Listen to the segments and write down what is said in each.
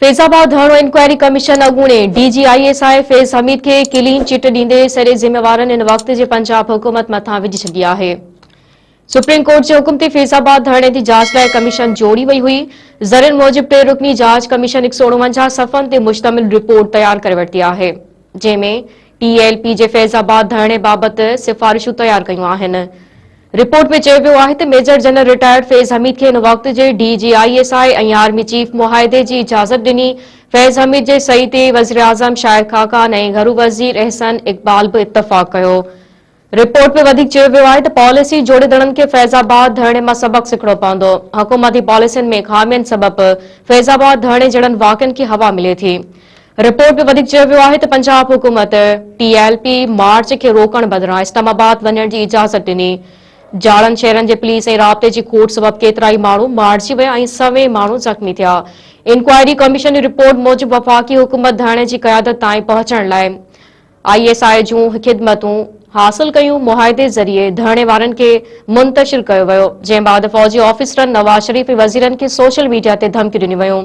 Faizabad धरणो inquiry commission अॻूणे DGISI फैज़ हमीद के clean चिट ॾींदे सॼे ज़िम्मेवारनि इन वक़्त जे पंजाब हुकूमत मथां विझी छॾी आहे। सुप्रीम कोर्ट जे हुकुम ते फैजाबाद धरणे जी जांच लाइ कमीशन जोड़ी वई हुई। ज़रियुनि मूजिब 3 रुकनी जांच कमीशन 149 सफ़नि ते मुश्तमिल रिपोर्ट तयार करे वरिती आहे, जंहिंमें TLP जे फैजाबाद धरणे बाबति सिफ़ारिशूं तयार कयूं आहिनि। रिपोर्ट में चयो वियो आहे त मेजर जनरल रिटायर्ड फैज़ हमीद खे इन वक़्त जे DGISI ऐं आर्मी चीफ मुआहिदे जी इजाज़त ॾिनी। फैज़ हमीद जे सही ते वज़ीर आज़म शाहिद खाकान ऐं घरू वज़ीर एहसन इक़बाल बि इत्तफ़ाक़ कयो। रिपोर्ट में वधीक चयो वियो आहे त पॉलिसी जोड़ींदड़नि खे फैज़ाबाद धरणे मां सबक़ सिखणो पवंदो। हुकूमती पॉलिसियुनि में ख़ामियुनि सबबि फैज़ाबाद धरणे जहिड़नि वाक़िअनि खे हवा मिले थी। रिपोर्ट में वधीक चयो वियो आहे त पंजाब हुकूमत TLP मार्च खे रोकण बदिरां इस्लामाबाद वञण जी इजाज़त ॾिनी। जाड़नि शहरनि जे पुलिस ऐं राब्ते जी खोट सबबि केतिरा ई माण्हू मारिजी विया ऐं सवे माण्हू ज़ख़्मी थिया। इंक्वायरी कमीशन जी रिपोर्ट मूजिब वफ़ाक़ी हुकूमत धरणे जी क़यादत ताईं पहुचण लाइ ISI जूं ख़िदमतूं हासिल कयूं। मुआहिदे ज़रिए धरणे वारनि खे मुंतशिर कयो वियो, जंहिं बाद फौजी ऑफिसरनि नवाज़ शरीफ़ ऐं वज़ीरनि खे सोशल मीडिया ते धमकियूं ॾिनियूं वयूं।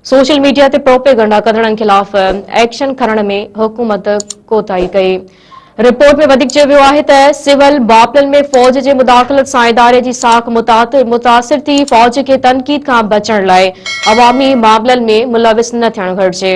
सोशल मीडिया ते प्रोपेगंडा कंदड़नि ख़िलाफ़ एक्शन खणण में हुकूमत कोताही कई। रिपोर्ट में वधीक चयो वियो आहे त सिविल मामलनि में फौज जे मुदाख़लत सां इदारे जी साख मुतासिर थी। फौज खे तनक़ीद खां बचण लाइ अवामी मामलनि में मुलविस न थियणु घुरिजे।